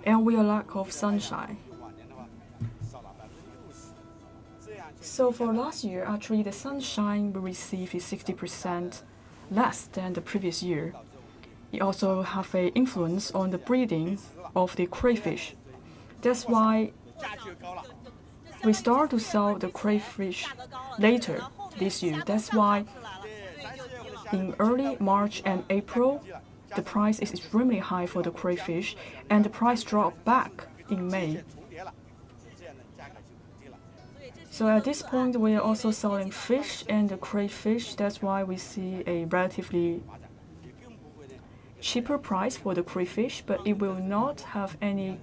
and we are lack of sunshine. So for last year, actually the sunshine we received is 60% less than the previous year. It also have an influence on the breeding of the crayfish. That's why we start to sell the crayfish later this year. That's why in early March and April, the price is extremely high for the crayfish, and the price dropped back in May. So at this point, we are also selling fish and the crayfish. That's why we see a relatively cheaper price for the crayfish, but it will not have any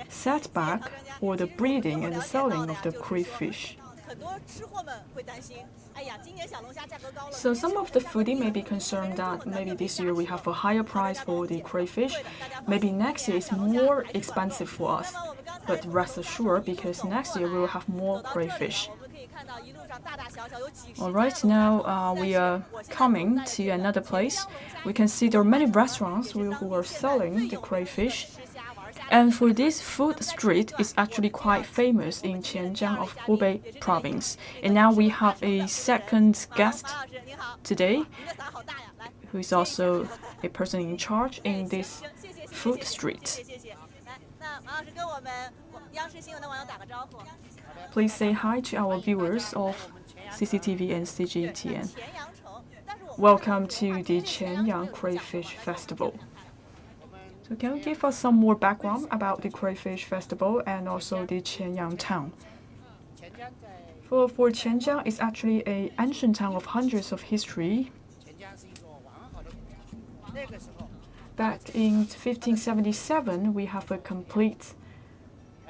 setback for the breeding and the selling of the crayfish. So some of the foodie may be concerned that maybe this year we have a higher price for the crayfish. Maybe next year it's more expensive for us. But rest assured, because next year we will have more crayfish. Alright, now we are coming to another place. We can see there are many restaurants who are selling the crayfish. And for this food street, it's actually quite famous in Qianjiang of Hubei Province. And now we have a second guest today, who is also a person in charge in this food street. Please say hi to our viewers of CCTV and CGTN. Welcome to the Qianjiang Crayfish Festival. So can you give us some more background about the Crayfish Festival and also the Qianjiang town? For Qianjiang, it's actually an ancient town of hundreds of history. Back in 1577, we have a complete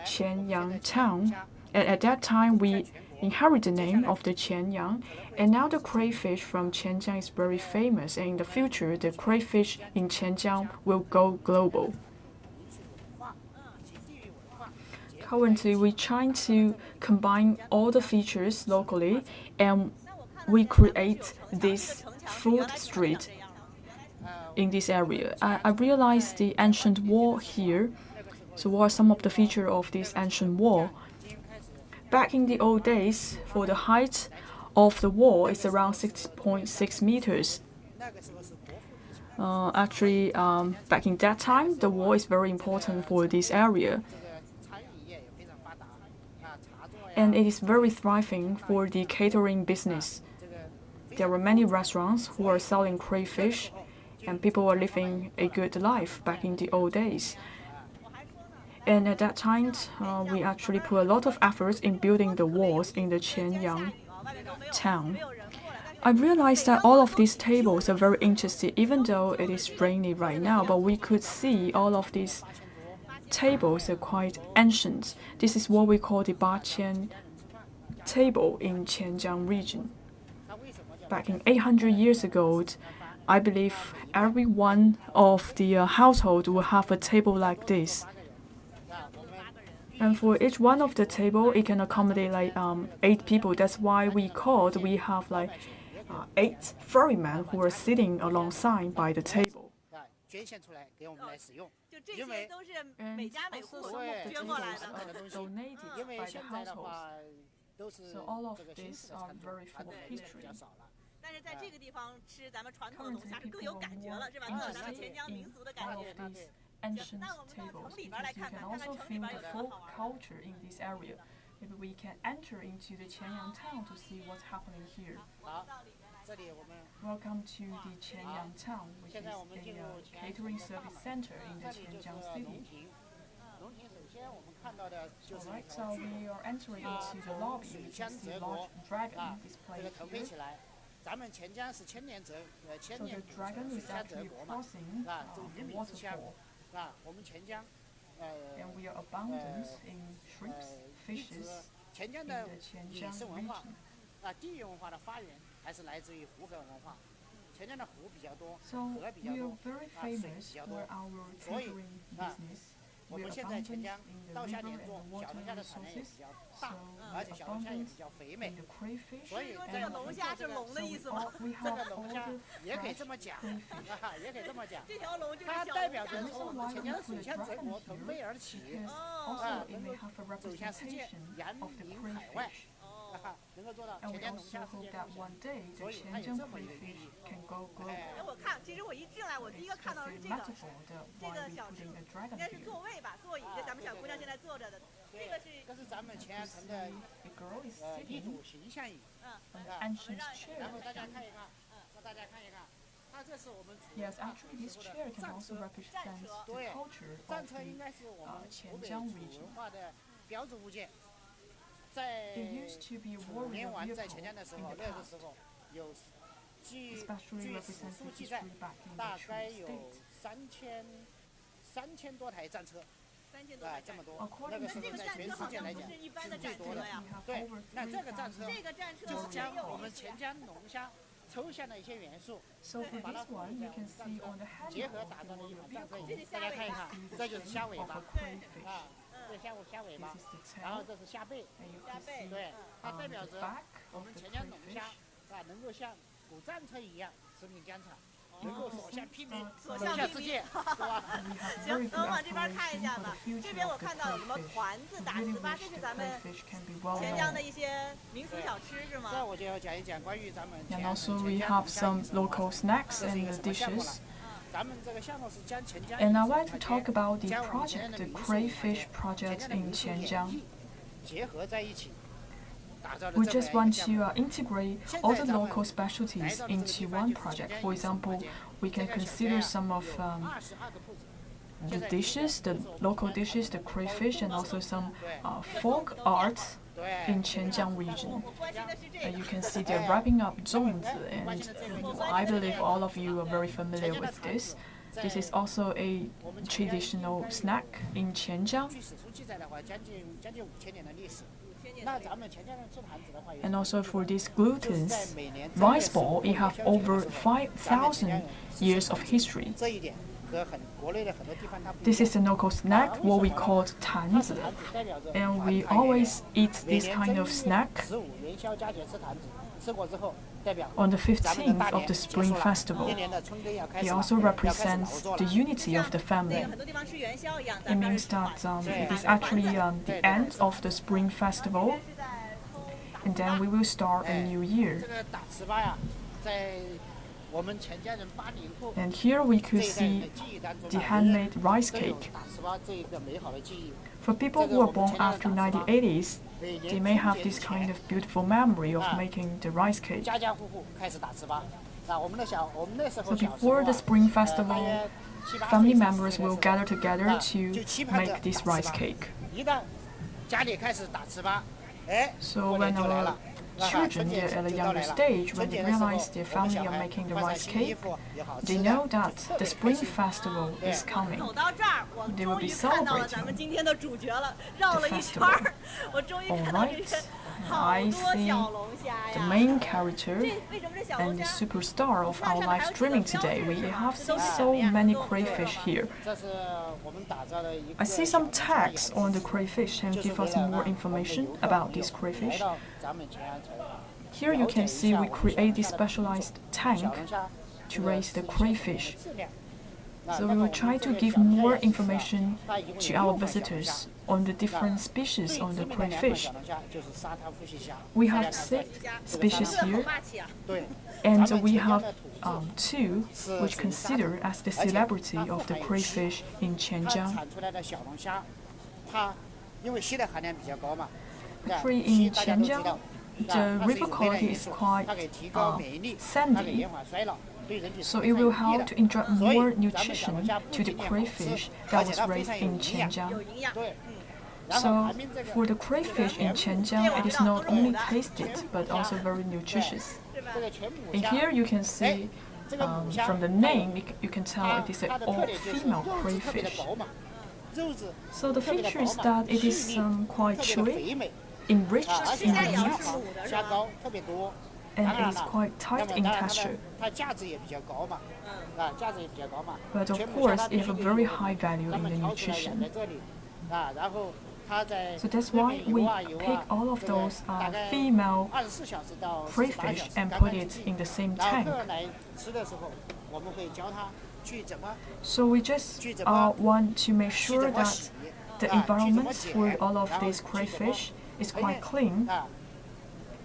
Qianjiang town, and at that time we inherit the name of the Qianjiang, and now the crayfish from Qianjiang is very famous, and in the future the crayfish in Qianjiang will go global. Currently, we're trying to combine all the features locally, and we create this food street in this area. I realized the ancient wall here. So what are some of the features of this ancient wall? Back in the old days, for the height of the wall is around 6.6 meters. Back in that time, the wall is very important for this area. And it is very thriving for the catering business. There were many restaurants who are selling crayfish, and people were living a good life back in the old days. And at that time, we actually put a lot of efforts in building the walls in the Qianjiang town. I realized that all of these tables are very interesting, even though it is rainy right now, but we could see all of these tables are quite ancient. This is what we call the Baqian table in Qianjiang region. Back in 800 years ago, I believe every one of the household will have a table like this. And for each one of the table, it can accommodate like 8 people. That's why we have like 8 ferrymen who are sitting alongside by the table. And also some of the tables are donated by the households. So all of these are very full of history. Currently, people are more interested in all of these ancient tables because you can also feel the folk culture in this area. Maybe we can enter into the Qianjiang town to see what's happening here. Welcome to the Qianjiang town, which is a catering service center in the Qianjiang city. Alright, so we are entering into the lobby. You can see a large dragon displayed here. So the dragon is actually crossing the waterfall. And we are abundant in shrimps, fishes in the Qianjiang region. So we are very famous for our catering business. 我们现在钱江稻下年种小龙虾的产量也比较大，而且小龙虾也比较肥美，所以这个龙虾是龙的意思吗？这个龙虾也可以这么讲，也可以这么讲。这条龙就是它代表着从我们钱江的水乡泽国腾飞而起，能够走向世界，扬名海外。能够做到钱江龙虾世界梦想，所以它有这么一个寓意。我看，其实我一进来，我第一个看到的是这个小吃，应该是座位吧，座椅，这咱们小姑娘现在坐着的，这是咱们钱阳城的一组形象椅。然后大家看一看，让大家看一看。Yes, actually, this chair can also represent the culture of the Qianjiang region. 标志物件。在5年完在钱江的时候，那个时候有据史书记载，大概有3000多台战车，这么多。那个时候在全世界来讲是最多的。对，那这个战车就是将我们钱江龙虾抽象的一些元素，把它结合打造的一款战车椅。大家看一看，这就是虾尾巴，这虾尾巴，然后这是虾背，对，它代表着我们钱江龙虾能够像古战车一样驰名疆场，能够所向披靡，走向世界，是吧？行，我们往这边看一下吧。这边我看到有什么团子、打糍粑，这是咱们钱江的一些民俗小吃，是吗？这我就要讲一讲关于咱们。And also we have some local snacks and dishes. And I'd like to talk about the project, the crayfish project in Qianjiang. We just want to integrate all the local specialties into one project. For example, we can consider some of the dishes, the local dishes, the crayfish, and also some folk arts in Qianjiang region. You can see they're wrapping up zongzi, and I believe all of you are very familiar with this. This is also a traditional snack in Qianjiang. And also for these glutens, rice ball, it have over 5,000 years of history. This is a local snack, what we call tanzi, and we always eat this kind of snack on the 15th of the Spring Festival. It also represents the unity of the family. It means that it is actually the end of the Spring Festival, and then we will start a new year. And here we could see the handmade rice cake. For people who are born after 1980s, they may have this kind of beautiful memory of making the rice cake. So before the Spring Festival, family members will gather together to make this rice cake. So when our children at a younger stage, when they realize their family are making the rice cake, they know that the Spring Festival is coming. They will be celebrating the festival. Alright, I see the main character and the superstar of our live streaming today. We have seen so many crayfish here. I see some tags on the crayfish and give us more information about this crayfish. Here you can see we create this specialized tank to raise the crayfish. So we will try to give more information to our visitors on the different species of the crayfish. We have 6 species here, and we have 2 which consider as the celebrity of the crayfish in Qianjiang. Actually, in Qianjiang, the river quality is quite sandy, so it will help to inject more nutrition to the crayfish that was raised in Qianjiang. So for the crayfish in Qianjiang, it is not only tasted but also very nutritious. And here you can see from the name, you can tell it is an all-female crayfish. So the feature is that it is quite chewy, enriched in the meat, and it is quite 那 tight 么 in 当然 texture. 它价值也比较高嘛，价值也比较高嘛。 But of 全部虾 course, 它 it 必 has 须 a 得 very 有 high value 专 in 门 the 挑出来养在 nutrition. 这里，然后它在 So that's 里 why 面 we 游啊游 pick 啊， all of 这个 those 大概 female 24小时到48 crayfish 小时 and 干 put 干 it 净 in 净。 the same 然后客 tank. 人来吃的时候，我们会教他去怎么 So we just want to make 去 sure 怎么 that 洗， the 去怎么 environment 剪， for all of 然后 these 去怎么 crayfish is 培 quite 养 clean. 啊。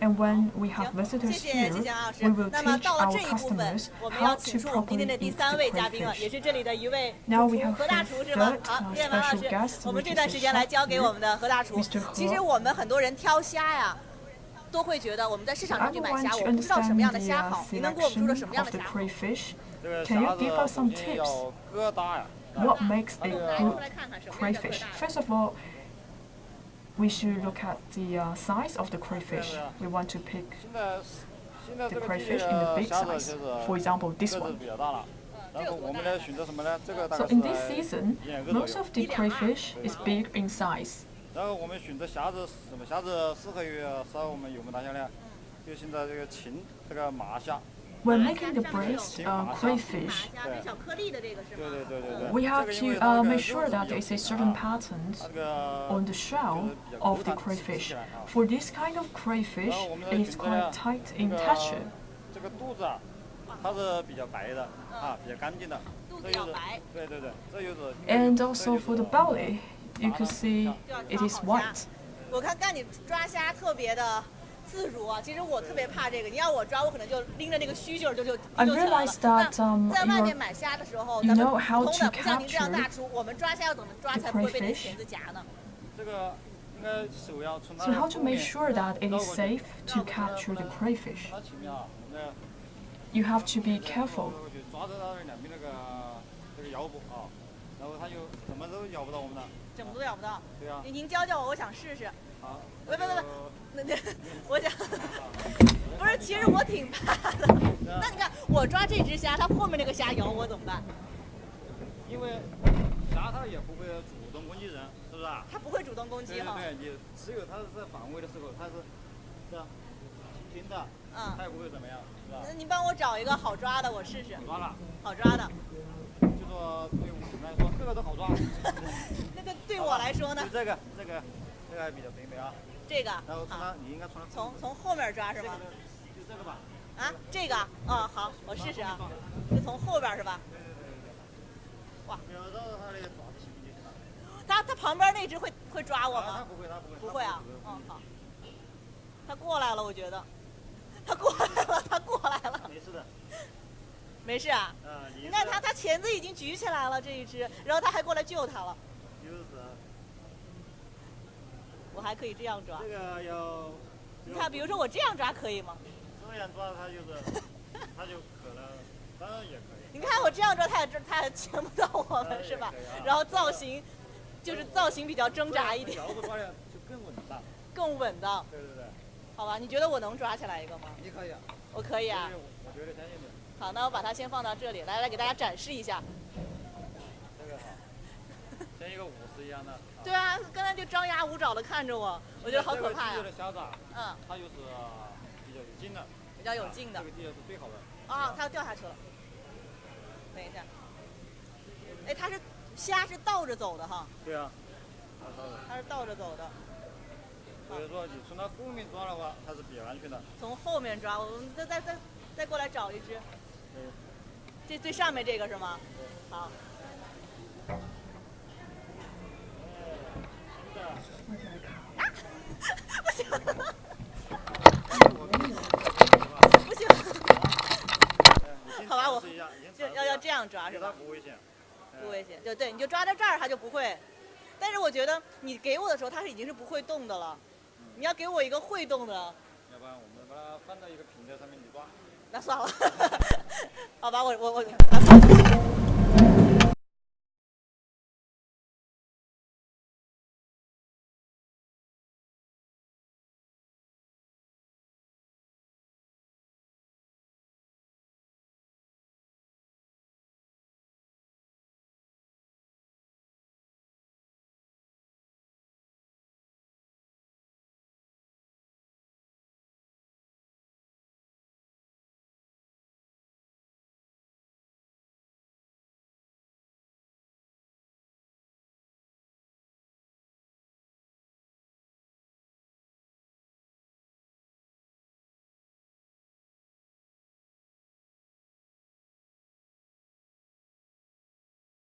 And when we have 行， visitors 谢谢 here, 季强老师 we will。那么 teach 到了 our 这一部分， customers 我们要 how 请 to 出我们今天 properly 的第 eat 3 the 位嘉宾了，也 crayfish. 是这里的一位 Now 主 we 厨 have 何大 the 厨是吗？ third 好，叶文老 special 师， guest, 我们 which 这 is 段 the 时间来 chef 交给 here, 我们的何大厨 Mr. 其实 He. 我们很多人挑虾呀，都会觉得我们在市 So 场 I 上去 would 买 want 虾， to 我不知道什么 understand 样的 the 虾好，您能给我们说说什么样 selection 的 of the 虾好？ crayfish. 这个 Can you 虾 give 子 us some 首先 tips? 要个大呀， What makes a 来， good 来看看什么样的 crayfish? 大 First of all, we should look at the size of the crayfish. We want to pick 现在 the 这个季节 crayfish in the 的 big 虾子 size. 其实 For example, 个 this 子 one. 比较大了。然后我们呢选择什么呢？这个大 So 概是 in this season, 1.2个左 most 右。 of the crayfish is big in size. 然后我们选择虾子，什么虾子适合于烧我们油焖大虾呢？就现在这个青这个麻虾。 When making the braised 马 crayfish, 虾这小颗粒的这个是吗？对对对对对。 we have 这个因为 to 它这个 make 肉 sure 是 that 比较 there is a 紧 certain 的 pattern 它这个 on the shell of the crayfish. For this kind of crayfish, it is quite tight in texture. 这个肚子啊，它是比较白的啊，比较干净的。肚子要白。对对对，这就是。 And also for the belly, you can see it is white. 我看你抓虾特别的自如啊，其实我特别怕这个，你要我抓，我可能就拎着那个须劲儿就起来 I 了。 realized that 那在外面 you 买虾的时候， you 咱们 know 普 how 通 to 的不像您这样 capture 大厨，我们抓虾要怎么抓 the 才不会被那 crayfish 钳子夹呢？这个应该手要从它 So 的 how 后 to 面 make sure that it is safe to capture the crayfish? 它前面啊，那 You have to be careful. 就抓着它两边这个腰部啊，然后它就怎么都咬不到我们的。怎么都咬不到。对啊。您教教我，我想试试。好。不，那我想，不是，其实我挺怕的。那你看，我抓这只虾，它后面那个虾咬我怎么办？因为虾它也不会主动攻击人，是不是啊？它不会主动攻击哈。对，你只有它是在防卫的时候，它是这样轻的，它也不会怎么样，是吧？那您帮我找一个好抓的，我试试。抓了。好抓的。就说对我们来说，这个都好抓。那对我来说呢？这个还比较肥美啊。这个。然后你应该从后面抓是吗？就这个吧。啊，这个啊，好，我试试啊。就从后边是吧？哇。瞄到它的爪子行不就行了？它旁边那只会抓我吗？它不会，它不会。不会啊，好。它过来了，我觉得。它过来了。没事的。没事啊。你看它钳子已经举起来了这一只，然后它还过来救它了。就是。我还可以这样抓。这个要。你看，比如说我这样抓可以吗？这样抓它就可能，当然也可以。你看我这样抓，它也牵不到我们是吧？然后造型比较挣扎一点。腰部抓的就更稳当。更稳当。对。好吧，你觉得我能抓起来一个吗？你可以啊。我可以啊。我觉得相信你。好，那我把它先放到这里，来给大家展示一下。这个好，像一个武士一样的。对啊，刚才就张牙舞爪的看着我，我觉得好可怕呀。这个虾子啊，它就是比较有劲的。比较有劲的。这个地是最好的。啊，它要掉下去了。等一下。哎，虾是倒着走的哈。对啊。它是倒着走的。所以说你从它后面抓的话，它是比较安全的。从后面抓，我们再过来找一只。这最上面这个是吗？好。不行。不行。好吧，我要这样抓是吧？不危险。不危险，对，你就抓在这儿，它就不会。但是我觉得你给我的时候，它已经是不会动的了。你要给我一个会动的。要不然我们把它放到一个平台上面你抓。那算了。好吧，我。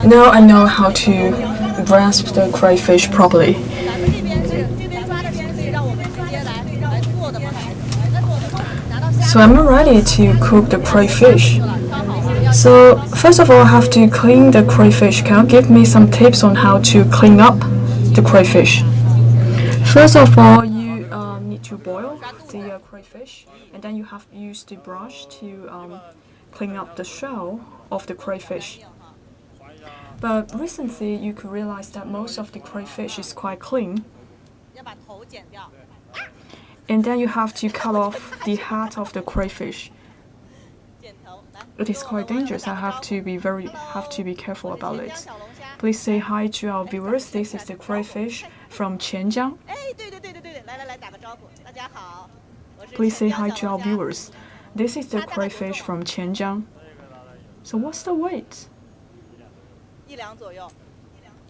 Now I know how to grasp the crayfish properly. 咱们这边抓的是可以让我们直接来做的吗？那我们拿到虾。 So I'm ready to cook the crayfish. So first of all, I have to clean the crayfish. Can you give me some tips on how to clean up the crayfish? First of all, you need to boil the crayfish, and then you have to use the brush to clean up the shell of the crayfish. But recently, you could realize that most of the crayfish is quite clean. 要把头剪掉。 And then you have to cut off the head of the crayfish. 剪头，来。 It is quite dangerous. I have to be careful about 潜江 it. 小龙虾。 Please say hi to our viewers. This is the crayfish from Qianjiang. 哎，对，来，打个招呼，大家好。我是 Please say 潜江 hi 小 to 龙 our 虾。 viewers. This is the crayfish from Qianjiang. So what's the weight? 1两左右。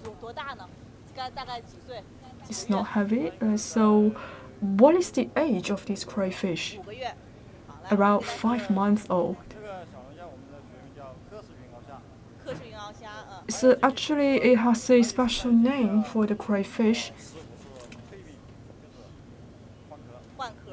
有多大呢？大概几岁？ It's not heavy. So what is the age of this crayfish? 5个月。好，来。 About 5 months old. 这个小龙虾我们的学名叫科氏云鳌虾。克氏云鳌虾，So actually it has a special name for the crayfish. 换壳。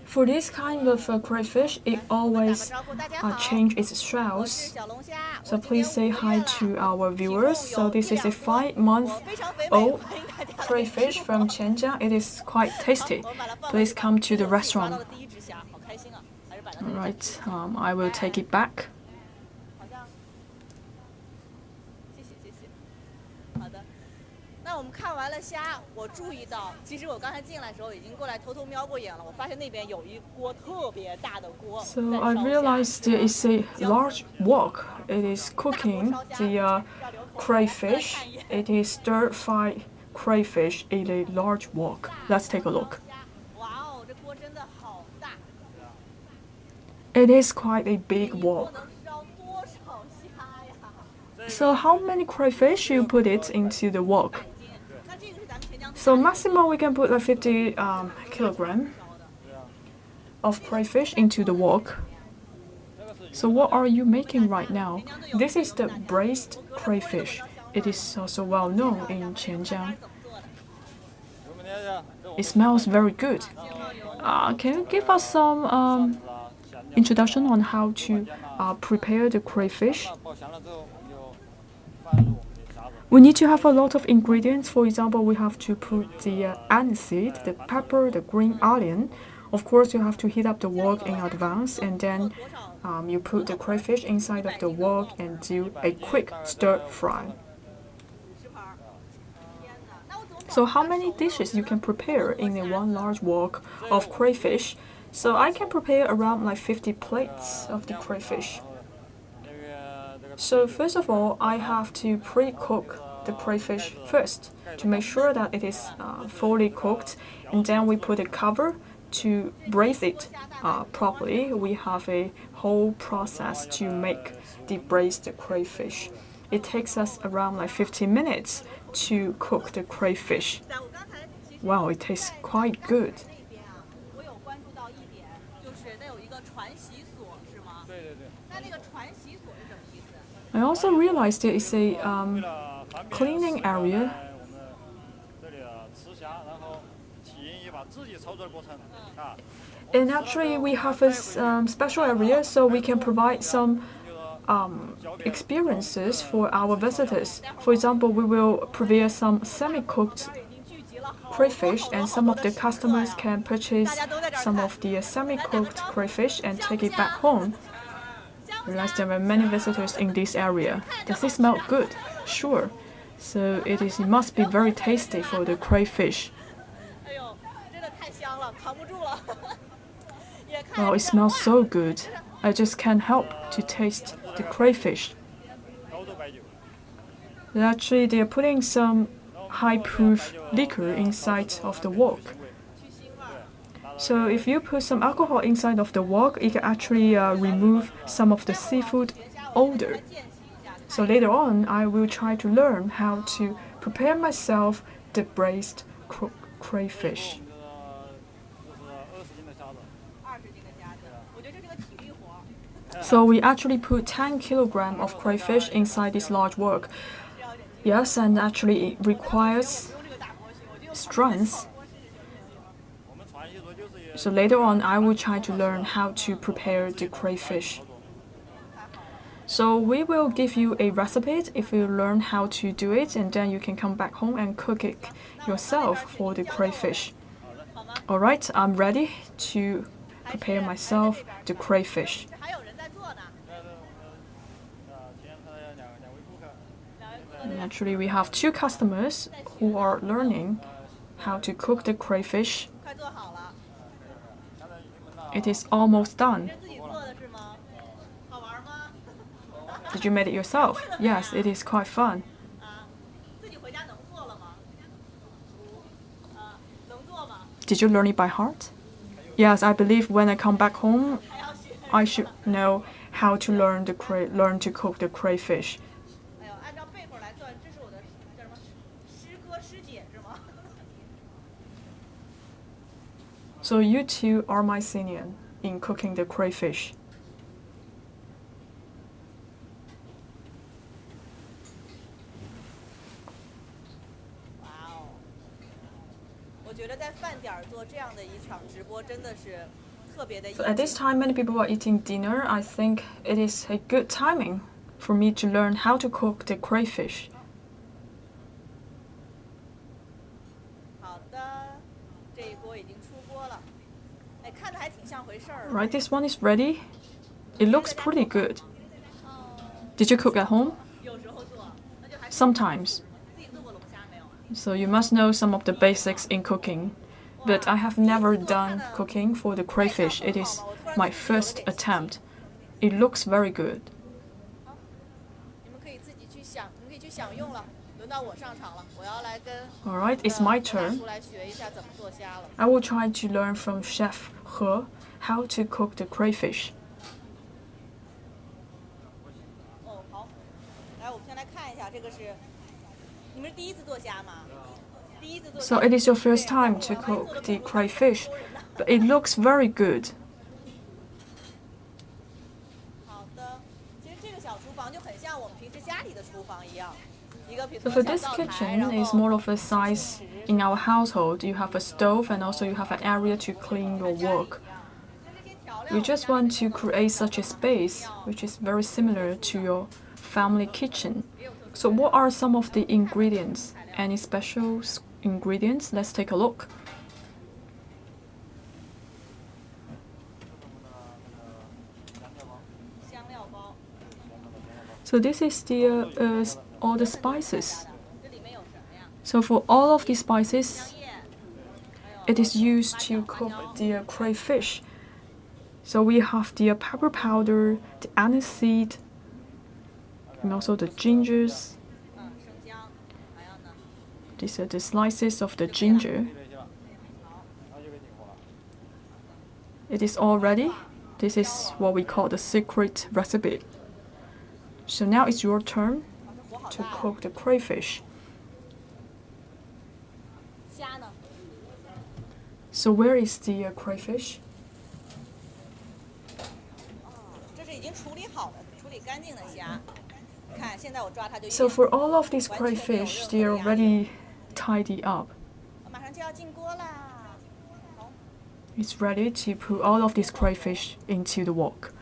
For this kind of crayfish, it 打个 always 招呼，大家好。 change its 我是 shells. 小龙虾。 So 我今 please say 年5个 hi 月了 to our 体重 viewers. So 有 this is a 1两 5-month 我非常肥美， old 欢迎大家来 crayfish 吃 from Qianjiang. It is quite tasty. 我把它放 Please 回去吧 come to the 这是我自己抓 restaurant. 到的第一只虾，好开心啊！还是把它那个 Right, I will take it back. 好像，谢谢。好的，那我们看完了虾，我注意到，其实我刚才进来的时候已经过来偷偷瞄过眼了，我发现那边有一锅特别大的锅 So 在 I 烧 realized 虾 there is a large wok. It is cooking the crayfish. It is stir-fried crayfish in a large wok. Let's take a look. 哇哦，这锅真的好大， It is quite a big 一锅 wok. 能烧多少虾呀？ So how many crayfish you put it into the wok? 那这个是咱们潜江 So maximum we can put like 50 kilogram of crayfish into the wok. So what are you making right now? This is the braised crayfish. It is also well known in Qianjiang. 我们那个 It smells very good. Can you give us some introduction on how to prepare the crayfish? 爆香了之后，我们就放入我们的虾子。 We need to have a lot of ingredients. For example, we have to put the aniseed, the pepper, the green onion. Of course, you have to heat up the wok in advance, and then you put the crayfish inside of the wok and do a quick stir fry. 10盘儿。天哪，那我怎么 So how many dishes you can prepare in a one large wok of crayfish? So I can prepare around like 50 plates of the crayfish. 这个 So first of all, I have to pre-cook the crayfish first to make sure that it is fully cooked, and then we put a cover to braise it properly. We have a whole process to make the braised crayfish. It takes us around like 15 minutes to cook the crayfish. 在我刚才其实 Wow, it tastes quite good. 那边啊，我有关注到一点，就是那有一个传洗所，是吗？对对对。那那个传洗所是什么意思？ I also realized there is a 为了方便 cleaning area. 我们这里吃虾，然后体验一把自己操作的过程啊。 And actually, we have a special area so we can provide some experiences for our visitors. For example, we will prepare some semi-cooked 已经聚集了好 crayfish, and some of the 多的食客 customers 呀 can purchase some of the semi-cooked crayfish and take it back home. Realize there are many visitors in this area. Does it smell good? Sure. So it must be very tasty for the crayfish. 哎呦，真的太香了，扛不住了。也看 Wow, it smells so good. I just can't help to taste the crayfish. 高度白酒。 Actually, they are putting some high-proof liquor inside of the wok. 去腥味儿。 So if you put some alcohol inside of the wok, it can actually remove some of the seafood odor. 见习一下， So later on, I will try to learn how to prepare myself the braised crayfish. 这是20斤的虾子。 20斤的虾子，我觉得这是个体力活儿。So we actually put 10 kilograms of crayfish inside this large wok. Yes, and actually it requires strength. So later on, I will try to learn how to prepare the crayfish. So we will give you a recipe if you learn how to do it, and then you can come back home and cook it yourself for the crayfish. Alright, I'm ready to prepare myself the crayfish. And actually, we have 2 customers who are learning how to cook the crayfish. It is almost done. Did you make it yourself? Yes, it is quite fun. Did you learn it by heart? Yes, I believe when I come back home, I should know how to learn to cook the crayfish. So you two are my senior in cooking the crayfish. So at this time, many people are eating dinner. I think it is a good timing for me to learn how to cook the crayfish. Right, this one is ready. It looks pretty good. Did you cook at home? Sometimes. So you must know some of the basics in cooking. But I have never done cooking for the crayfish. It is my first attempt. It looks very good. Alright, it's my turn. I will try to learn from Chef He how to cook the crayfish. So it is your first time to cook the crayfish, but it looks very good. So for this kitchen is more of a size in our household. You have a stove and also you have an area to clean your wok. We just want to create such a space which is very similar to your family kitchen. So what are some of the ingredients? Any special ingredients? Let's take a look. So this is the all the spices. So for all of these spices, it is used to cook the crayfish. So we have the pepper powder, the aniseed, and also the gingers. These are the slices of the ginger. It is all ready. This is what we call the secret recipe. So now it's your turn to cook the crayfish. So where is the crayfish? So for all of these crayfish, they are already tidied up. It's ready to put all of these crayfish into the wok.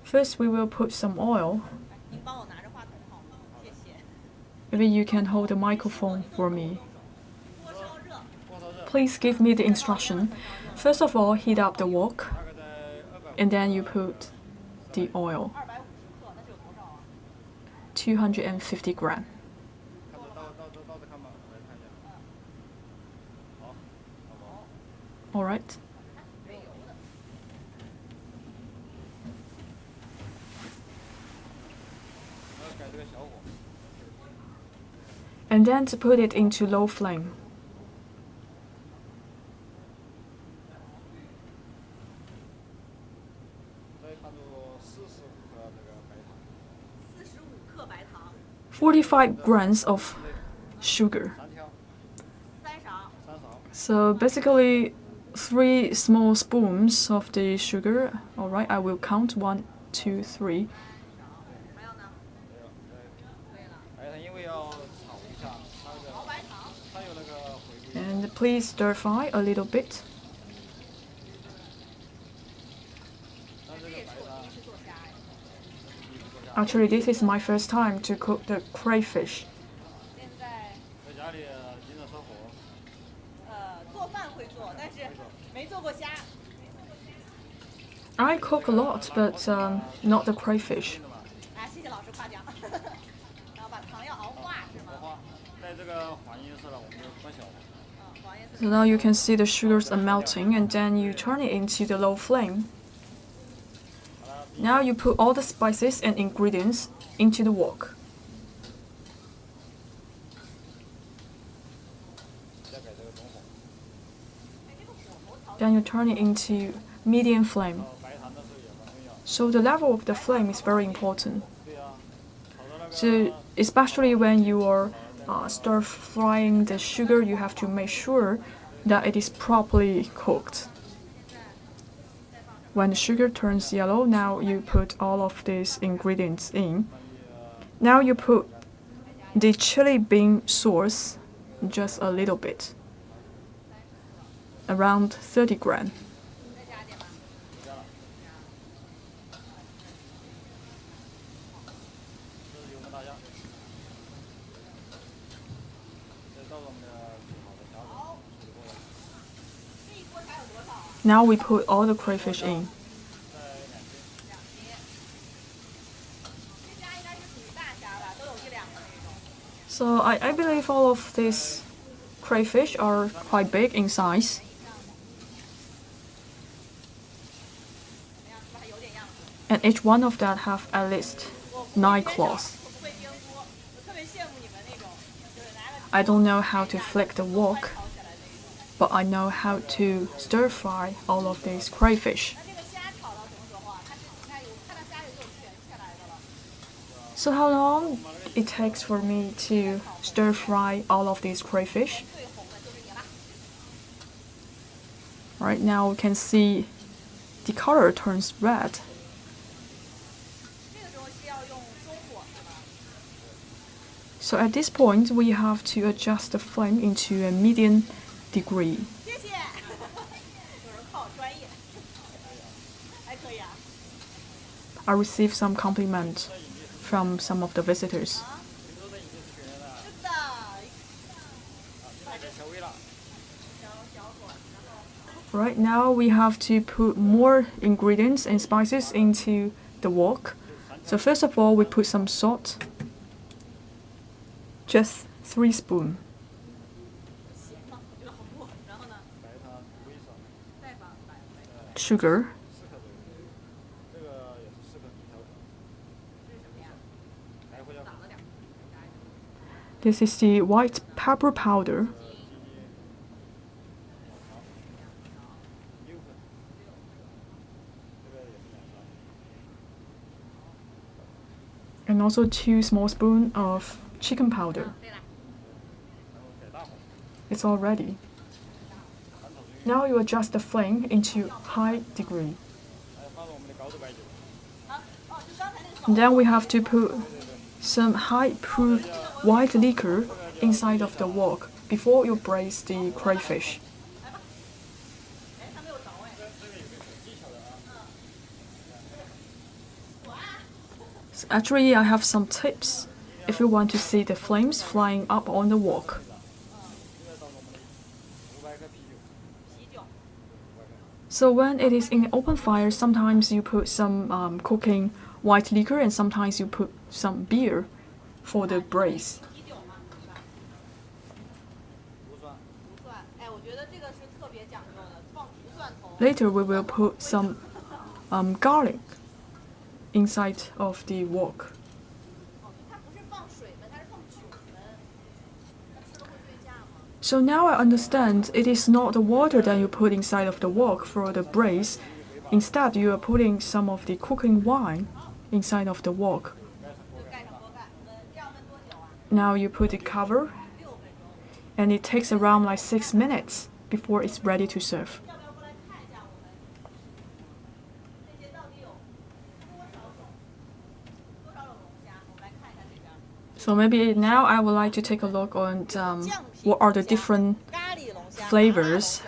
First, we will put some oil. Maybe you can hold the microphone for me. Please give me the instruction. First of all, heat up the wok, and then you put the oil. 250 grams. All right. And then to put it into low flame. "45 grams of sugar." So basically 3 small spoons of the sugar. All right, I will count 1, to 3. 还有呢？可以了。白糖因为要炒一下，它有那个回归。 And please stir fry a little bit. 这也是我第一次做虾呀。 Actually, this is my first time to cook the crayfish. 现在在家里经常烧火。做饭会做，但是没做过虾。 I cook a lot, but not the crayfish. 哎，谢谢老师夸奖。然后把糖要熬化是吗？在这个黄颜色了，我们就关小火。黄颜色。 So now you can see the sugars are melting, and then you turn it into the low flame. Now you put all the spices and ingredients into the wok. Then you turn it into medium flame. So the level of the flame is very important. So especially when you are stir frying the sugar, you have to make sure that it is properly cooked. When the sugar turns yellow, now you put all of these ingredients in. Now you put the chili bean sauce, just a little bit, around 30 grams. Now we put all the crayfish in. So I believe all of these crayfish are quite big in size. And each one of them have at least 9 claws. I don't know how to flick the wok, but I know how to stir fry all of these crayfish. So how long it takes for me to stir fry all of these crayfish? Right now we can see the color turns red. So at this point we have to adjust the flame into a medium degree. I received some compliments from some of the visitors. Right now we have to put more ingredients and spices into the wok. So first of all we put some salt, just 3 spoons. Sugar. This is the white pepper powder. And also 2 small spoons of chicken powder. It's all ready. Now you adjust the flame into high degree. And then we have to put some high-proof white liquor inside of the wok before you braise the crayfish. So actually, I have some tips if you want to see the flames flying up on the wok. So when it is in open fire, sometimes you put some cooking white liquor and sometimes you put some beer for the braise. Later we will put some garlic inside of the wok. So now I understand it is not the water that you put inside of the wok for the braise. Instead, you are putting some of the cooking wine inside of the wok. Now you put the cover, and it takes around like 6 minutes before it's ready to serve. So maybe now I would like to take a look on what are the different flavors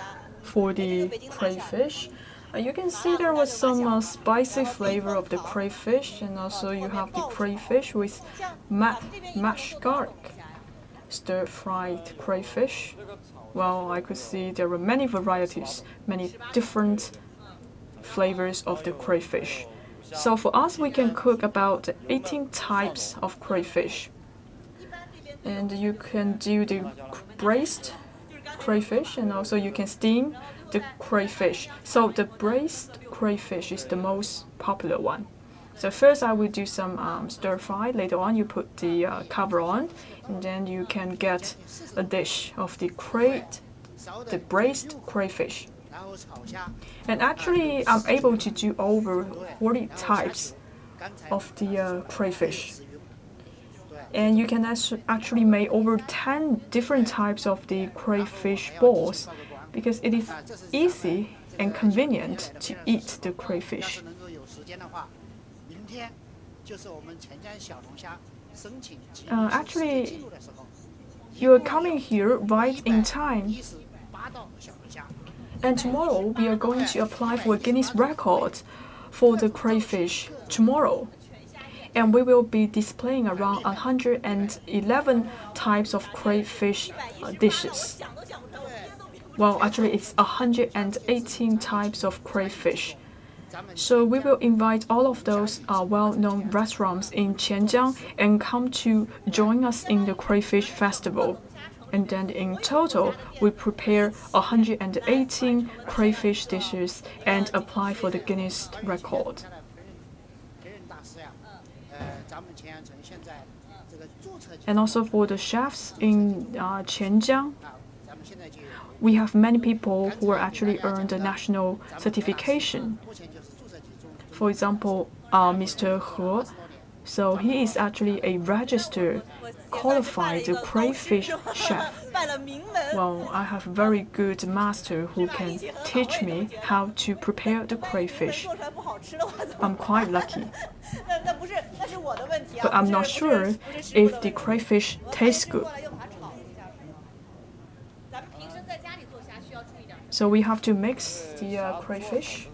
for the crayfish. You can see there was some spicy flavor of the crayfish, and also you have the crayfish with mashed garlic, stir-fried crayfish. Well, I could see there were many varieties, many different flavors of the crayfish. So for us, we can cook about 18 types of crayfish. And you can do the braised crayfish, and also you can steam the crayfish. So the braised crayfish is the most popular one. So first I will do some stir fry. Later on you put the cover on, and then you can get a dish of the braised crayfish. And actually I'm able to do over 40 types of the crayfish. And you can actually make over 10 different types of the crayfish balls, because it is easy and convenient to eat the crayfish. Actually, you are coming here right in time. And tomorrow we are going to apply for a Guinness record for the crayfish tomorrow. And we will be displaying around 111 types of crayfish dishes. Well, actually it's 118 types of crayfish. So we will invite all of those well-known restaurants in Qianjiang and come to join us in the crayfish festival. And then in total, we prepare 118 crayfish dishes and apply for the Guinness record. And also for the chefs in Qianjiang, we have many people who are actually earned a national certification. For example, Mr. He, so he is actually a registered, qualified crayfish chef. Well, I have a very good master who can teach me how to prepare the crayfish. I'm quite lucky. But I'm not sure if the crayfish tastes good. So we have to mix the crayfish.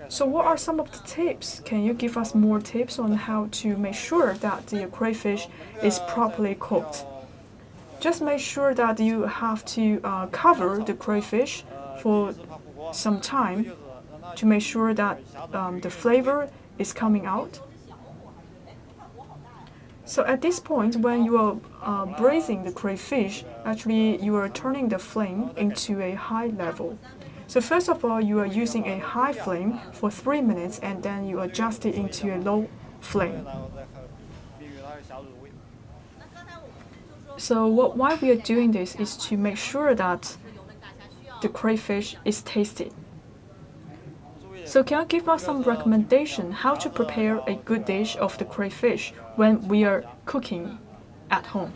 So what are some of the tips? Can you give us more tips on how to make sure that the crayfish is properly cooked? Just make sure that you have to cover the crayfish for some time to make sure that the flavor is coming out. So at this point, when you are braising the crayfish, actually you are turning the flame into a high level. So first of all, you are using a high flame for 3 minutes, and then you adjust it into a low flame. So why we are doing this is to make sure that the crayfish is tasty. So can you give us some recommendation how to prepare a good dish of the crayfish when we are cooking at home?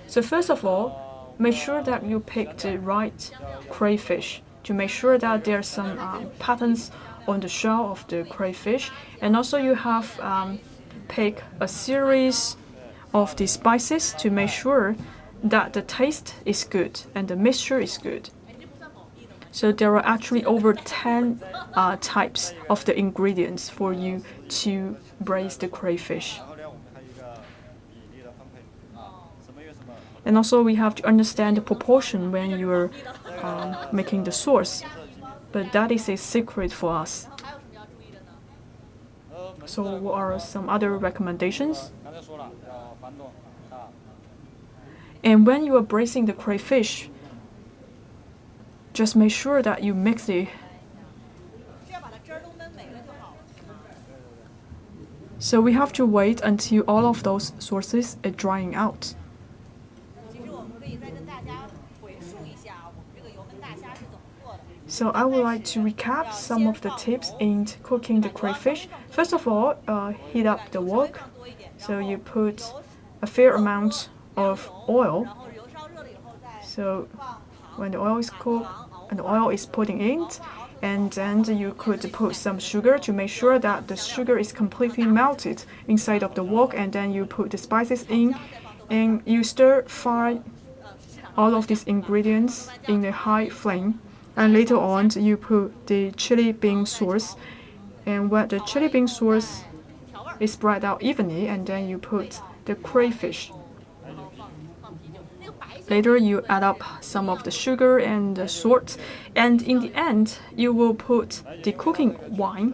So first of all, make sure that you pick the right crayfish, to make sure that there are some patterns on the shell of the crayfish, and also you have pick a series of the spices to make sure that the taste is good and the mixture is good. So there are actually over 10 types of the ingredients for you to braise the crayfish. And also we have to understand the proportion when you are making the sauce, but that is a secret for us. So what are some other recommendations? And when you are braising the crayfish, just make sure that you mix it. So we have to wait until all of those sauces are drying out. So I would like to recap some of the tips in cooking the crayfish. First of all, heat up the wok. So you put a fair amount of oil. So when the oil is cooked and the oil is putting in, and then you could put some sugar to make sure that the sugar is completely melted inside of the wok, and then you put the spices in, and you stir fry all of these ingredients in a high flame, and later on you put the chili bean sauce, and when the chili bean sauce is spread out evenly, and then you put the crayfish. Later you add up some of the sugar and the salt, and in the end you will put the cooking wine.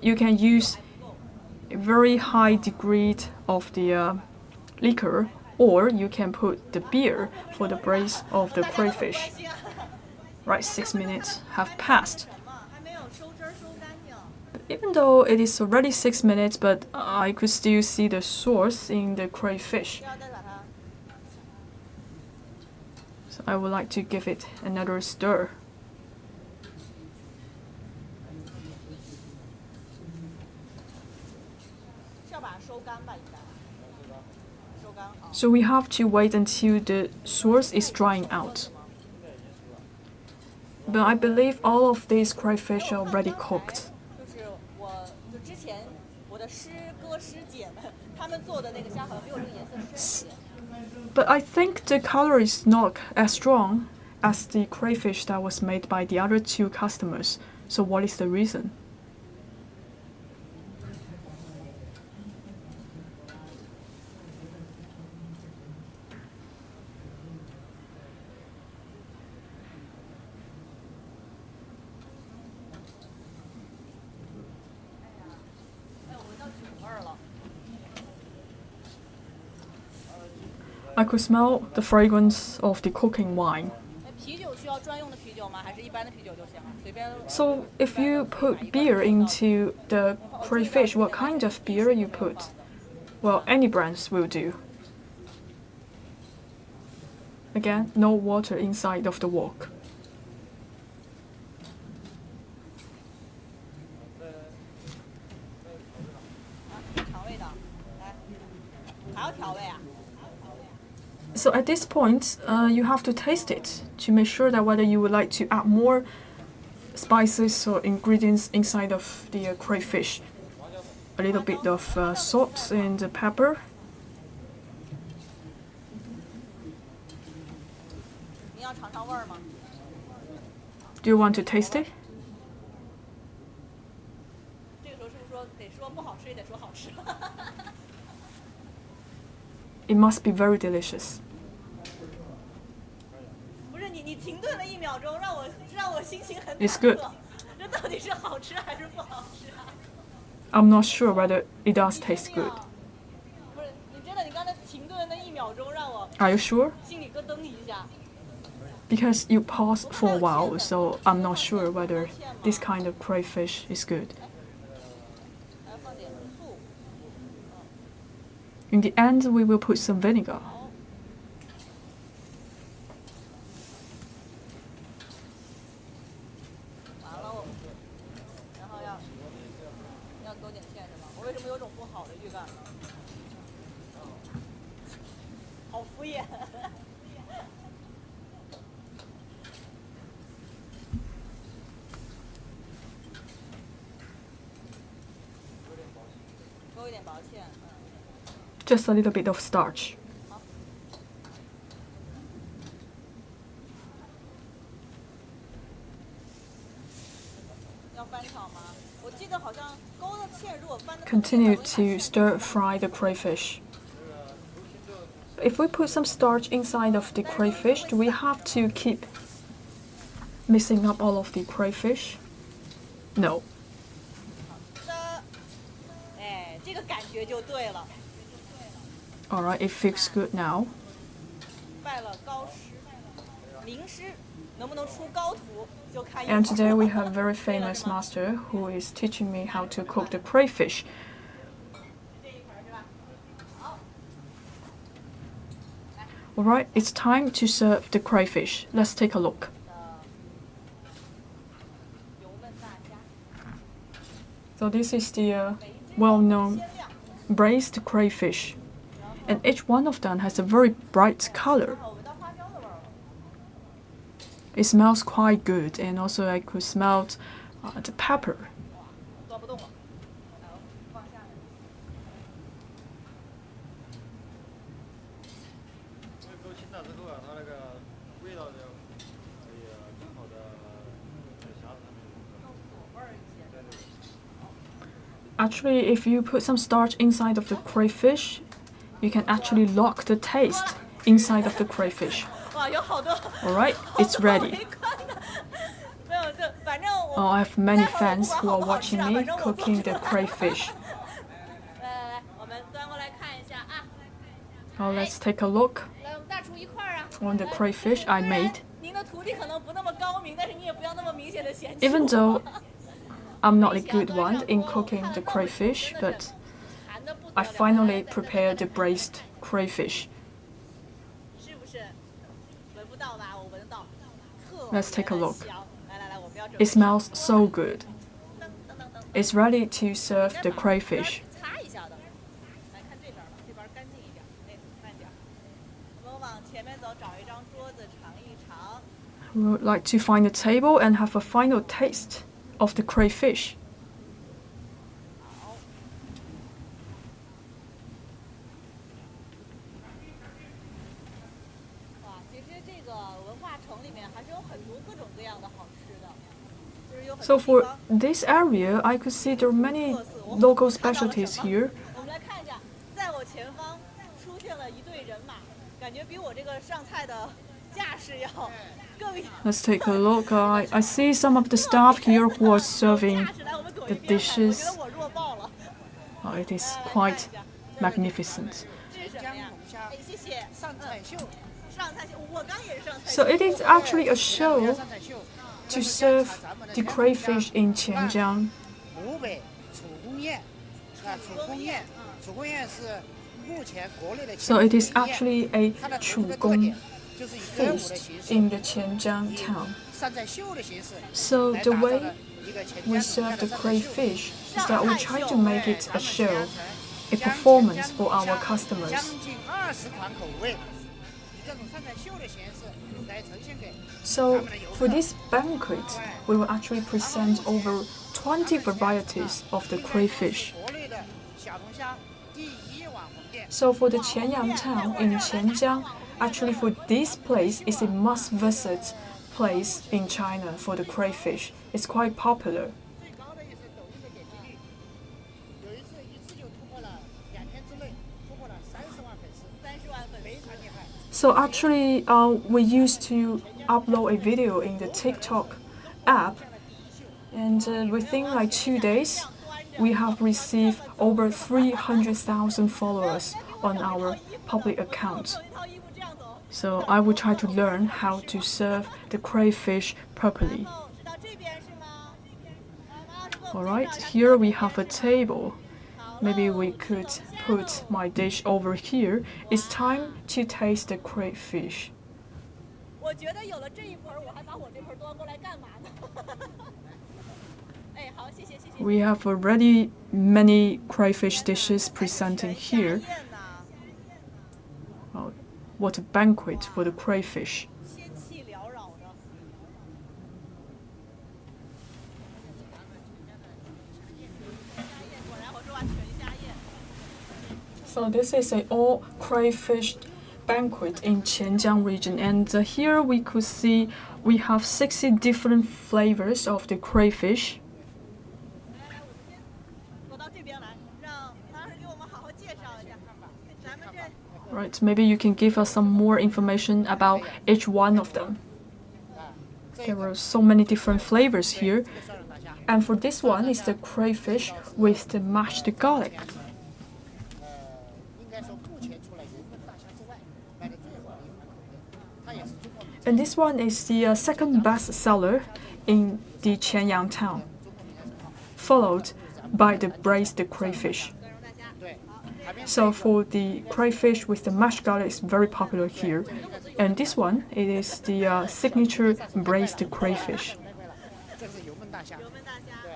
You can use a very high degree of the liquor, or you can put the beer for the braise of the crayfish. Right, 6 minutes have passed. But even though it is already 6 minutes, but I could still see the sauce in the crayfish. So I would like to give it another stir. So we have to wait until the sauce is drying out. But I believe all of these crayfish are already cooked. But I think the color is not as strong as the crayfish that was made by the other two customers. So what is the reason? I could smell the fragrance of the cooking wine. So if you put beer into the crayfish, what kind of beer you put? Well, any brands will do. Again, no water inside of the wok. So at this point, you have to taste it to make sure that whether you would like to add more spices or ingredients inside of the crayfish. A little bit of salt and pepper. Do you want to taste it? It must be very delicious. It's good. I'm not sure whether it does taste good. Are you sure? Because you paused for a while, so I'm not sure whether this kind of crayfish is good. In the end, we will put some vinegar. Just a little bit of starch. Continue to stir fry the crayfish. If we put some starch inside of the crayfish, do we have to keep mixing up all of the crayfish? No. Alright, it feels good now. And today we have a very famous master who is teaching me how to cook the crayfish. Alright, it's time to serve the crayfish. Let's take a look. So this is the well-known braised crayfish. And each one of them has a very bright color. It smells quite good, and also I could smell the pepper. 端不动了，来，我放下面。这个勾芡了之后啊，它那个味道就更好的在虾子上面融合。更锁味儿一些。对对。Actually, if you put some starch inside of the crayfish, you can actually lock the taste inside of the crayfish. 哇，有好多。Alright, it's ready. 没有，这反正我。 I have many fans who are watching me cooking the crayfish. 来，我们端过来看一下啊。 Now let's take a look 来，我们大厨一块儿啊。 on the crayfish I made. 您的徒弟可能不那么高明，但是你也不要那么明显的嫌弃 Even though I'm not a good one in cooking the crayfish, but I finally prepared the braised crayfish. 是不是？闻不到吧？我闻得到。 Let's take a look. 来，我们要准 It 备。 smells so good. It's ready to serve the crayfish. 擦一下的。来看这边吧，这边干净一点。哎，慢点。我们往前面走，找一张桌子尝一尝。 We would like to find a table and have a final taste of the crayfish. 好。哇，其实这个文化城里面还是有很多各种各样的好吃的，就是有很 So 多地 for 方。 this area, I could see there are many local specialties here. 我们来看一下，在我前方出现了一队人马，感觉比我这个上菜的架势要更。 Let's take a look. I see some of the staff here who are serving the dishes. 我觉得我弱爆了。 It is quite magnificent. 这是什么呀？哎，谢谢。上菜秀，上菜秀，我刚也是上菜秀。 So it is actually a show 上菜秀 to serve the crayfish in Qianjiang. 湖北楚公宴，楚公宴，楚公宴是目前国内的。 So it is actually a 它的特 Chugong 点就是以歌舞的形 feast 式， in the Qianjiang town. 上菜秀的形式 So 来 the 打造 way 的一个钱 we 江 serve the 上菜秀。 crayfish is that we try to make it a show, a performance for our customers. 将近20款口味，以这种上菜秀的形式来呈现给 So for this banquet, we will actually present over 20 varieties of the crayfish. 国内的小龙虾第一网红店。 So for the Qianjiang town in Qianjiang, actually for this place is a must-visit place in China for the crayfish. It's quite popular. 最高的也是抖音的点击率，有一次就突破了2天之内突破了30万粉丝，30万粉丝，非常厉害。 So actually, we used to upload a video in the TikTok app, and within like 2 days, we have received over 300,000 followers on our public account. 一套衣服这样走， So I will try to learn how to serve the crayfish properly. 是到这边是吗？马老师给我们 Alright, 介绍一下 here we have a table. Maybe we could put my dish over here. It's time to taste the crayfish. 我觉得有了这一盆儿，我还把我这盆儿端过来干嘛呢？哎，好，谢谢谢谢。 We have already many crayfish dishes presenting here. 宴呐， Oh, what a banquet for the crayfish. 仙气缭绕的。果然我说话全家宴。 So this is a all crayfish banquet in Qianjiang region, and here we could see we have 60 different flavors of the crayfish. 来，我们先走到这边来，让马老师给我们好好介绍一下。咱们这 Right, maybe you can give us some more information about each one of them. 啊， There are so many different flavors here, 双人大虾， and for this one is the crayfish with the mashed garlic. 应该说目前除了油焖大虾之外，卖的最好的一款口味，它也是中国名 And this one is the second best seller in the Qianjiang town, followed by the braised crayfish. 对，海边 So for the crayfish with the mashed garlic is very popular here. And this one, it is the signature braised crayfish. 这是油焖大虾，油焖大虾，对，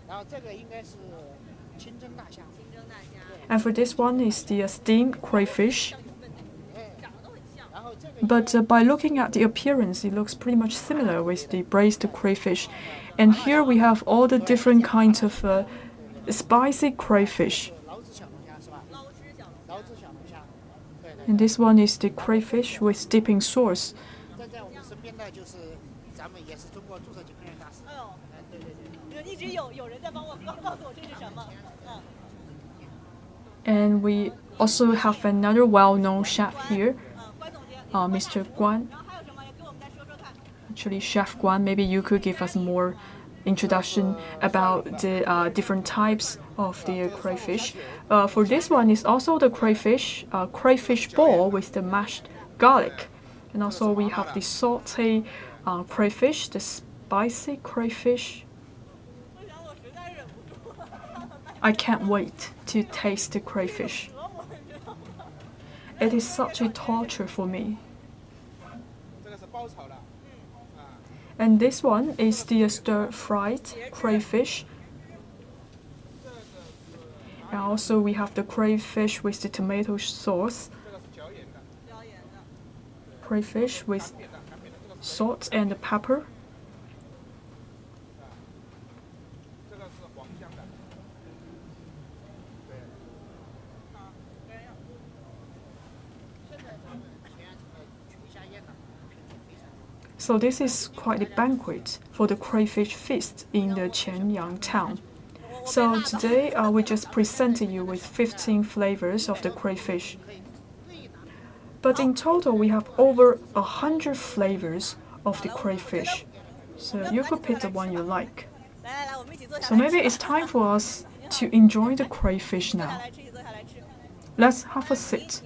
然后这个应该是清蒸大虾，清蒸大虾， And for this one is the steamed crayfish. 长得都很像。然后这个 But by looking at the appearance, it looks pretty much similar with the braised crayfish. And here we have all the different kinds of spicy crayfish. And this one is the crayfish with dipping sauce. And we also have another well-known chef here, Mr. Guan. Actually, Chef Guan, maybe you could give us more introduction about the different types of the crayfish. For this one is also the crayfish ball with the mashed garlic. And also we have the sauté crayfish, the spicy crayfish. I can't wait to taste the crayfish. It is such a torture for me. And this one is the stir-fried crayfish. And also we have the crayfish with the tomato sauce. Crayfish with salt and pepper. So this is quite a banquet for the crayfish feast in the Qianjiang town. So today we just presented you with 15 flavors of the crayfish. But in total we have over 100 flavors of the crayfish. So you could pick the one you like. So maybe it's time for us to enjoy the crayfish now. Let's have a sit.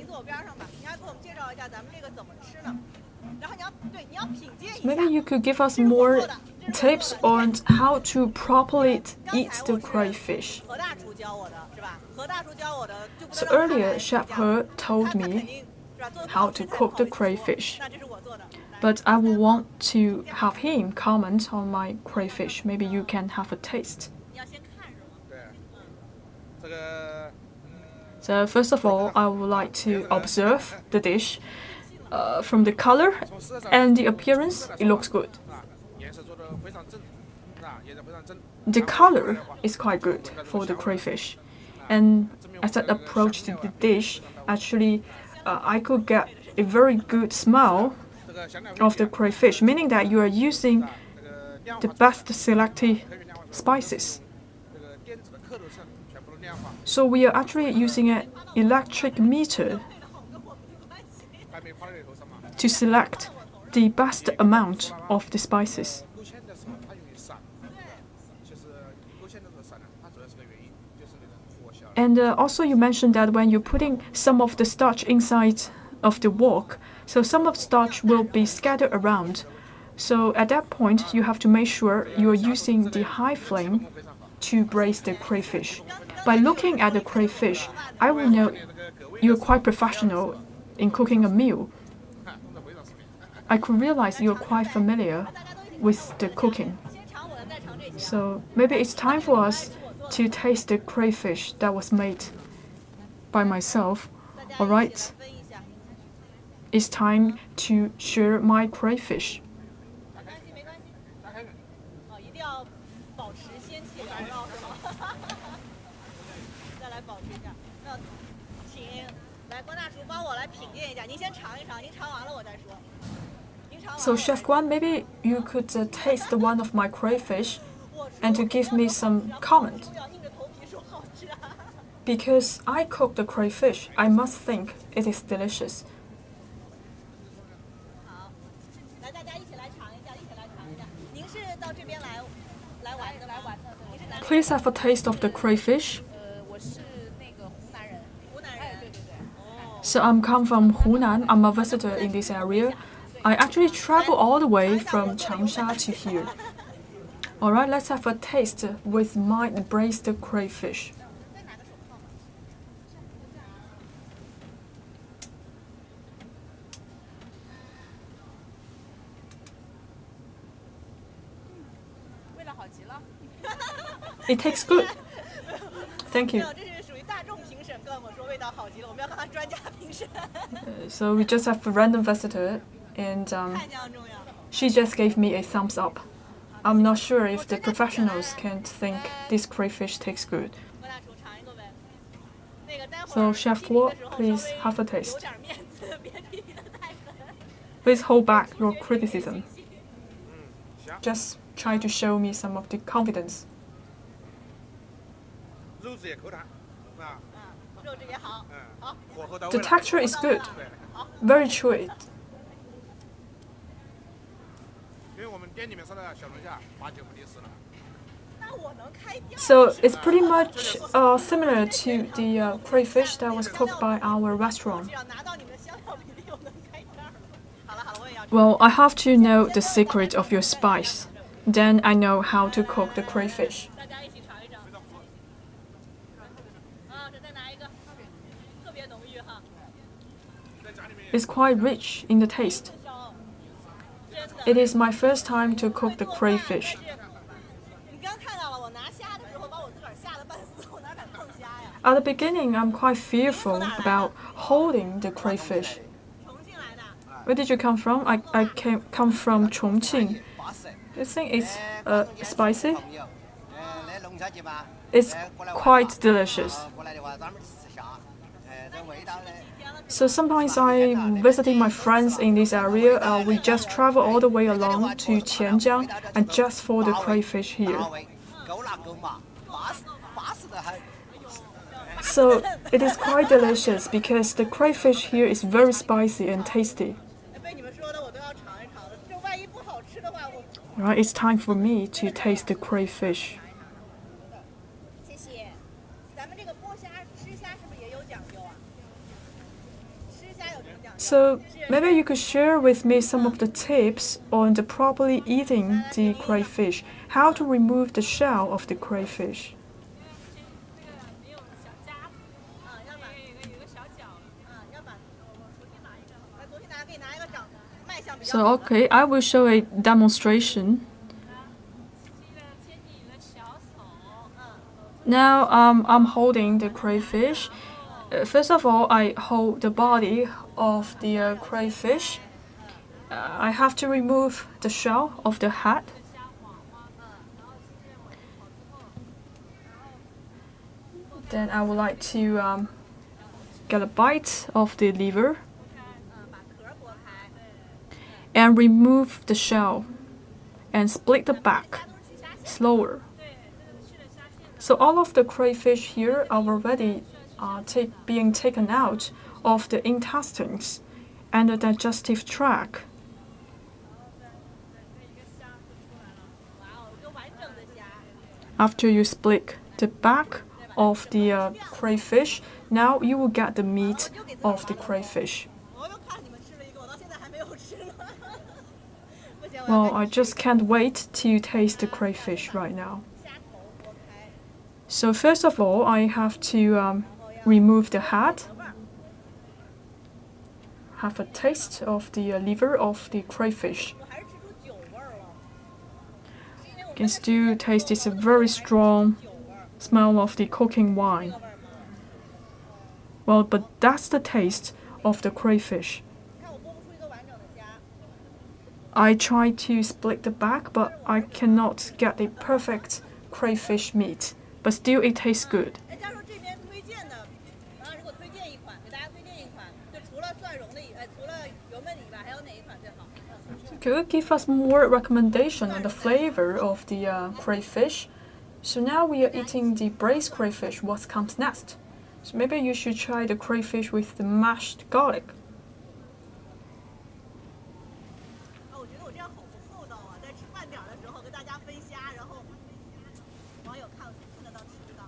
Maybe you could give us more tips on how to properly eat the crayfish. So earlier, Chef He told me how to cook the crayfish. But I would want to have him comment on my crayfish. Maybe you can have a taste. So first of all, I would like to observe the dish. From the color and the appearance, it looks good. The color is quite good for the crayfish. And as I approached the dish, actually, I could get a very good smell of the crayfish, meaning that you are using the best selected spices. So we are actually using an electric meter to select the best amount of the spices. And also you mentioned that when you're putting some of the starch inside of the wok, so some of the starch will be scattered around. So at that point, you have to make sure you're using the high flame to braise the crayfish. By looking at the crayfish, I will know you're quite professional in cooking a meal. I could realize you're quite familiar with the cooking. So maybe it's time for us to taste the crayfish that was made by myself. Alright? It's time to share my crayfish. So Chef Guan, maybe you could taste one of my crayfish and to give me some comment. Because I cook the crayfish, I must think it is delicious. Please have a taste of the crayfish. So I'm come from Hunan. I'm a visitor in this area. I actually travel all the way from Changsha to here. Alright, let's have a taste with my braised crayfish. It tastes good. Thank you. So we just have a random visitor, and she just gave me a thumbs up. I'm not sure if the professionals can think this crayfish tastes good. So Chef Wu, please have a taste. Please hold back your criticism. Just try to show me some of the confidence. The texture is good, very chewy. So it's pretty much similar to the crayfish that was cooked by our restaurant. Well, I have to know the secret of your spice. Then I know how to cook the crayfish. It's quite rich in the taste. It is my first time to cook the crayfish. At the beginning, I'm quite fearful about holding the crayfish. Where did you come from? I come from Chongqing. You think it's spicy? It's quite delicious. So sometimes I'm visiting my friends in this area. We just travel all the way along to Qianjiang and just for the crayfish here. So it is quite delicious because the crayfish here is very spicy and tasty. Right, it's time for me to taste the crayfish. So maybe you could share with me some of the tips on the properly eating the crayfish, how to remove the shell of the crayfish. So okay, I will show a demonstration. Now I'm holding the crayfish. First of all, I hold the body of the crayfish. I have to remove the shell of the head. Then I would like to get a bite of the liver and remove the shell and split the back slower. So all of the crayfish here are already being taken out of the intestines and the digestive tract. After you split the back of the crayfish, now you will get the meat of the crayfish. Well, I just can't wait to taste the crayfish right now. So first of all, I have to remove the head. Have a taste of the liver of the crayfish. You can still taste this very strong smell of the cooking wine. Well, but that's the taste of the crayfish. I try to split the back, but I cannot get the perfect crayfish meat. But still, it tastes good. Can you give us more recommendation on the flavor of the crayfish? So now we are eating the braised crayfish. What comes next? So maybe you should try the crayfish with the mashed garlic.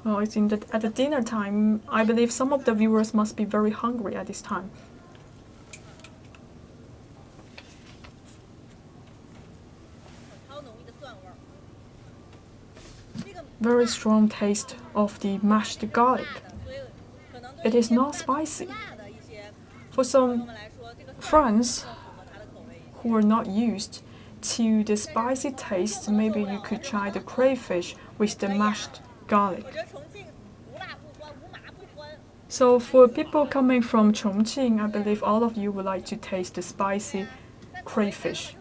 Well, it's at the dinner time. I believe some of the viewers must be very hungry at this time. Very strong taste of the mashed garlic. It is not spicy. For some friends who are not used to the spicy taste, maybe you could try the crayfish with the mashed garlic. So for people coming from Chongqing, I believe all of you would like to taste the spicy crayfish.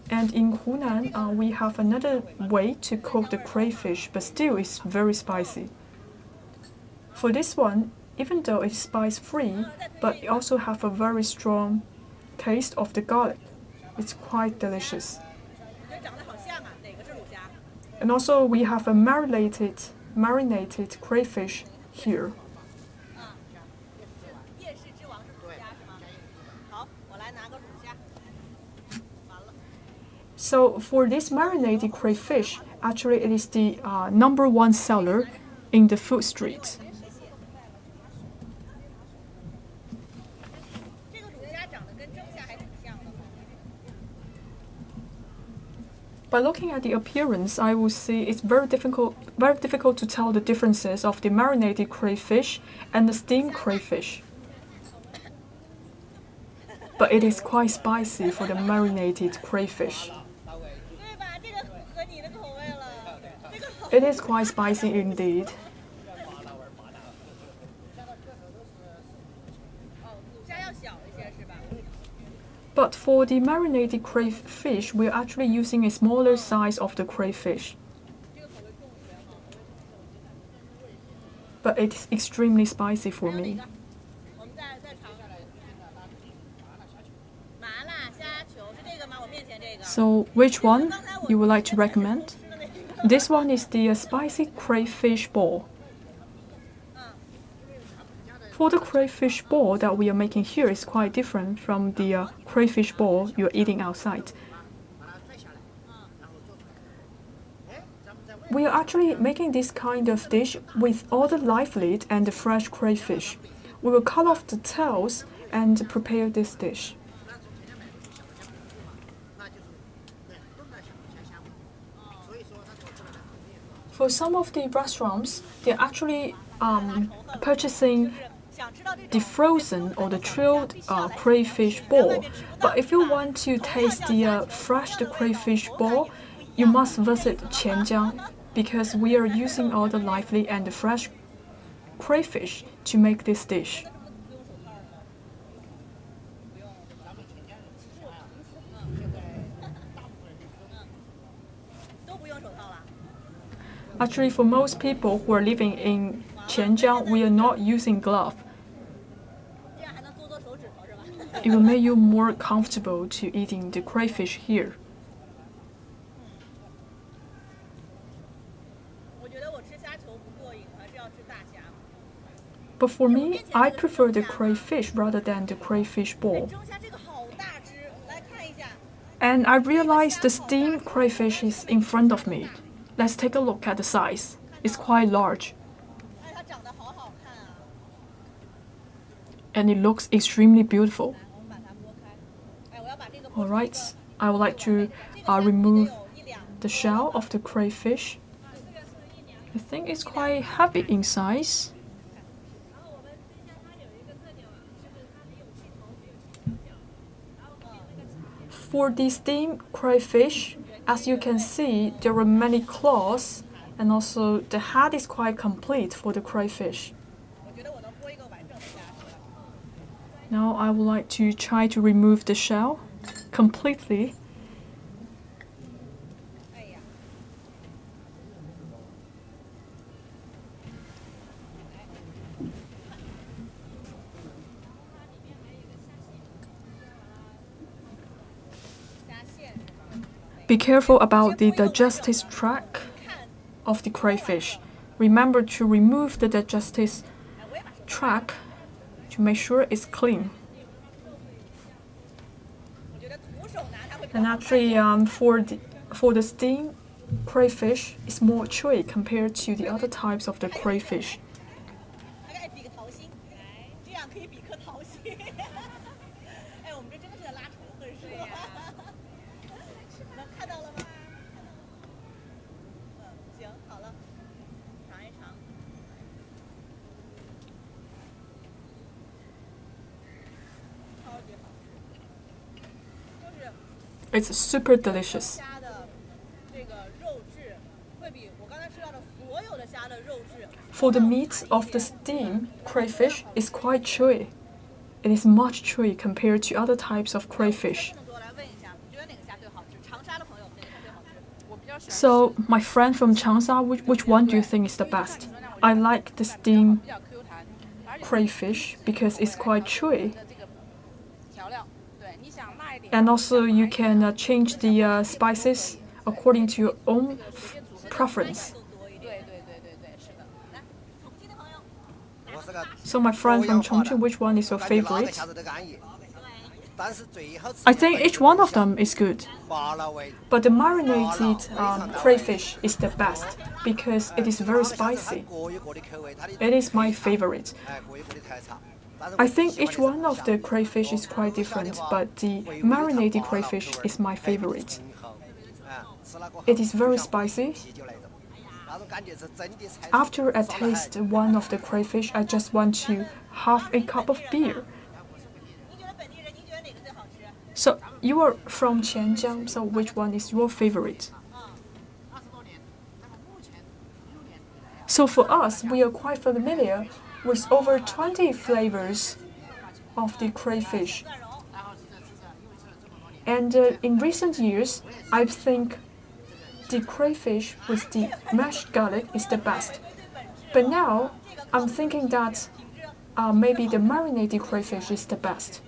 And in Hunan, we have another way to cook the crayfish, but still it's very spicy. For this one, even though it's spice-free, but it also have a very strong taste of the garlic. It's quite delicious. And also we have a marinated crayfish here. So for this marinated crayfish, actually it is the #1 seller in the food street. By looking at the appearance, I will see it's very difficult to tell the differences of the marinated crayfish and the steamed crayfish. But it is quite spicy for the marinated crayfish. It is quite spicy indeed. But for the marinated crayfish, we're actually using a smaller size of the crayfish. But it's extremely spicy for me. So which one you would like to recommend? This one is the spicy crayfish ball. For the crayfish ball that we are making here is quite different from the crayfish ball you're eating outside. We are actually making this kind of dish with all the live lead and the fresh crayfish. We will cut off the tails and prepare this dish. For some of the restaurants, they're actually purchasing the frozen or the chilled crayfish ball. But if you want to taste the fresh crayfish ball, you must visit Qianjiang because we are using all the lively and the fresh crayfish to make this dish. Actually, for most people who are living in Qianjiang, we are not using gloves. It will make you more comfortable to eating the crayfish here. But for me, I prefer the crayfish rather than the crayfish ball. And I realized the steamed crayfish is in front of me. Let's take a look at the size. It's quite large. And it looks extremely beautiful. Alright, I would like to remove the shell of the crayfish. I think it's quite heavy in size. For the steamed crayfish, as you can see, there are many claws, and also the head is quite complete for the crayfish. Now I would like to try to remove the shell completely. Be careful about the digestive tract of the crayfish. Remember to remove the digestive tract to make sure it's clean. And actually, for the steamed crayfish, it's more chewy compared to the other types of the crayfish. It's super delicious. For the meat of the steamed crayfish is quite chewy. It is much chewy compared to other types of crayfish. So, my friend from Changsha, which one do you think is the best? I like the steamed crayfish because it's quite chewy. And also, you can change the spices according to your own preference. So, my friend from Chongqing, which one is your favorite? I think each one of them is good. But the marinated crayfish is the best because it is very spicy. It is my favorite. I think each one of the crayfish is quite different, but the marinated crayfish is my favorite. It is very spicy. After I taste one of the crayfish, I just want to have a cup of beer. So you are from Qianjiang, so which one is your favorite? So for us, we are quite familiar with over 20 flavors of the crayfish. And in recent years, I think the crayfish with the mashed garlic is the best. But now, I'm thinking that maybe the marinated crayfish is the best.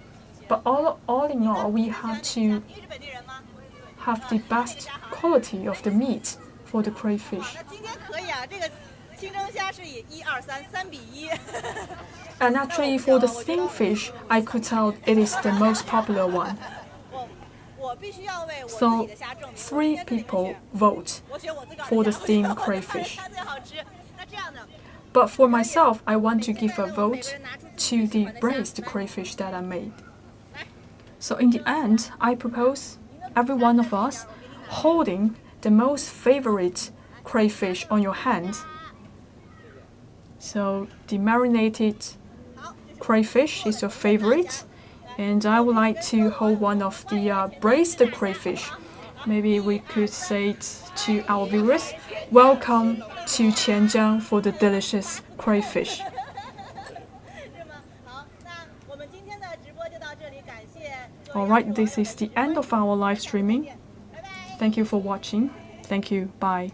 But all in all, we have to have the best quality of the meat for the crayfish. And actually, for the steamed fish, I could tell it is the most popular one. So, 3 people vote for the steamed crayfish. But for myself, I want to give a vote to the braised crayfish that I made. So in the end, I propose every one of us holding the most favorite crayfish on your hand. So the marinated crayfish is your favorite, and I would like to hold one of the braised crayfish. Maybe we could say it to our viewers, welcome to Qianjiang for the delicious crayfish. Alright, this is the end of our live streaming. Thank you for watching. Thank you. Bye.